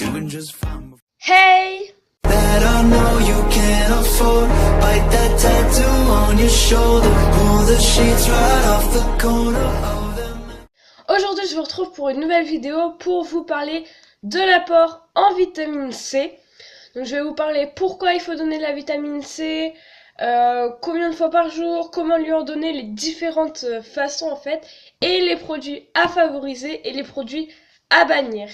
doing just fine. Hey! That I know you can't afford. Bite that tattoo on your shoulder. Pull the sheets right off the corner of them. Aujourd'hui, je vous retrouve pour une nouvelle vidéo pour vous parler de l'apport en vitamine C. Donc, je vais vous parler pourquoi il faut donner de la vitamine C, combien de fois par jour, comment lui en donner, les différentes façons en fait, et les produits à favoriser et les produits à bannir.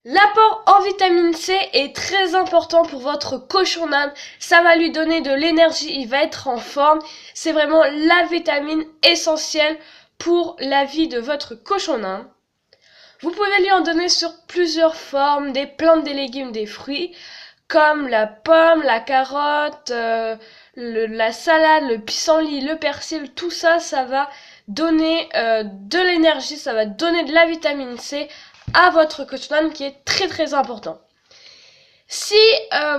L'apport en vitamine C est très important pour votre cochon d'Inde. Ça va lui donner de l'énergie, il va être en forme. C'est vraiment la vitamine essentielle pour la vie de votre cochon d'Inde. Vous pouvez lui en donner sur plusieurs formes, des plantes, des légumes, des fruits, comme la pomme, la carotte, la salade, le pissenlit, le persil. Tout ça, ça va donner de l'énergie, ça va donner de la vitamine C à votre cochon d'Inde qui est très très important. Si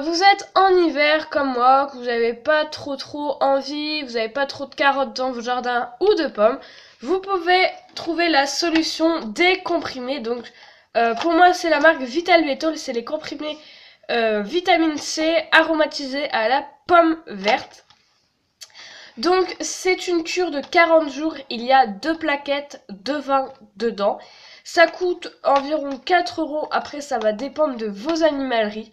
vous êtes en hiver comme moi, que vous n'avez pas trop envie, vous n'avez pas trop de carottes dans votre jardin ou de pommes, vous pouvez trouver la solution des comprimés. Donc pour moi c'est la marque Vitaluetol, c'est les comprimés vitamine C aromatisés à la pomme verte. Donc c'est une cure de 40 jours, il y a 2 plaquettes de vin dedans. Ça coûte environ 4 €, après ça va dépendre de vos animaleries.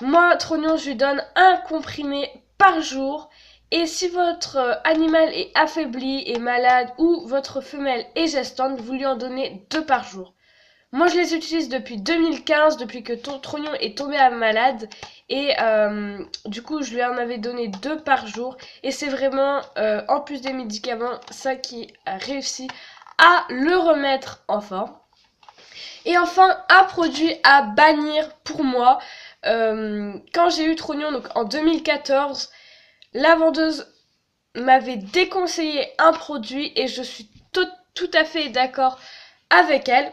Moi, Trognon, je lui donne un comprimé par jour. Et si votre animal est affaibli, est malade ou votre femelle est gestante, vous lui en donnez 2 par jour. Moi, je les utilise depuis 2015, depuis que Trognon est tombé malade. Et du coup, je lui en avais donné 2 par jour. Et c'est vraiment, en plus des médicaments, ça qui a réussi à le remettre en forme. Et enfin, un produit à bannir pour moi. Quand j'ai eu Trognon, donc en 2014, la vendeuse m'avait déconseillé un produit et je suis tout à fait d'accord avec elle.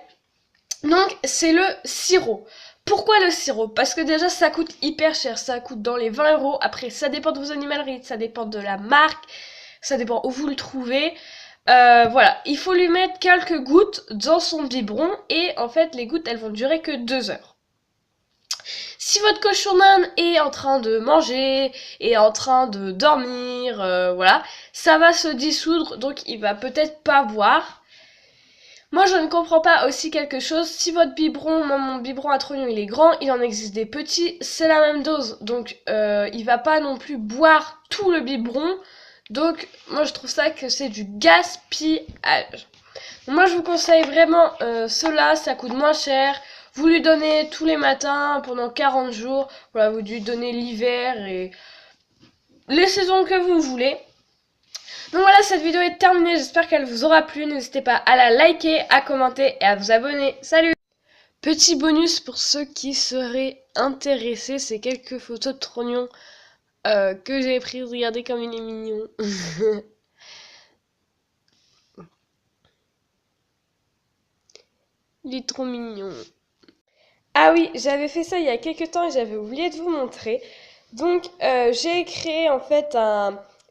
Donc, c'est le sirop. Pourquoi le sirop? Parce que déjà, ça coûte hyper cher. Ça coûte dans les 20 €. Après, ça dépend de vos animaleries, ça dépend de la marque, ça dépend où vous le trouvez. Voilà, il faut lui mettre quelques gouttes dans son biberon et en fait les gouttes elles vont durer que 2 heures. Si votre cochon d'Inde est en train de manger, est en train de dormir, voilà, ça va se dissoudre donc il va peut-être pas boire. Moi je ne comprends pas aussi quelque chose, si votre biberon, moi mon biberon à Trognon il est grand, il en existe des petits, c'est la même dose donc il va pas non plus boire tout le biberon. Donc, moi, je trouve ça que c'est du gaspillage. Moi, je vous conseille vraiment cela, ça coûte moins cher. Vous lui donnez tous les matins pendant 40 jours. Voilà, vous lui donnez l'hiver et les saisons que vous voulez. Donc voilà, cette vidéo est terminée. J'espère qu'elle vous aura plu. N'hésitez pas à la liker, à commenter et à vous abonner. Salut! Petit bonus pour ceux qui seraient intéressés, c'est quelques photos de Trognon que j'ai prise. Regardez comme il est mignon. Il est trop mignon. Ah oui, j'avais fait ça il y a quelques temps et j'avais oublié de vous montrer. Donc j'ai créé en fait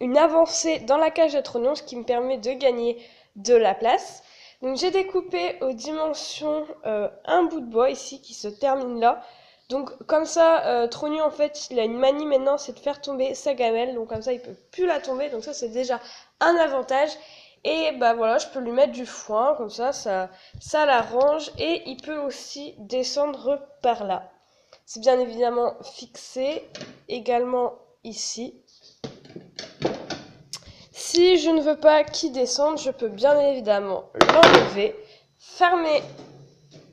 une avancée dans la cage à Trognon, ce qui me permet de gagner de la place. Donc j'ai découpé aux dimensions un bout de bois ici qui se termine là. Donc comme ça, Trognon en fait, il a une manie maintenant, c'est de faire tomber sa gamelle. Donc comme ça, il peut plus la tomber. Donc ça, c'est déjà un avantage. Et bah voilà, je peux lui mettre du foin, comme ça l'arrange. Et il peut aussi descendre par là. C'est bien évidemment fixé également ici. Si je ne veux pas qu'il descende, je peux bien évidemment l'enlever, fermer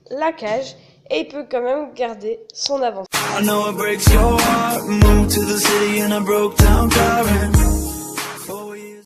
la cage. Et il peut quand même garder son avancée. I know it breaks your heart. Moved to the city in a broke down car.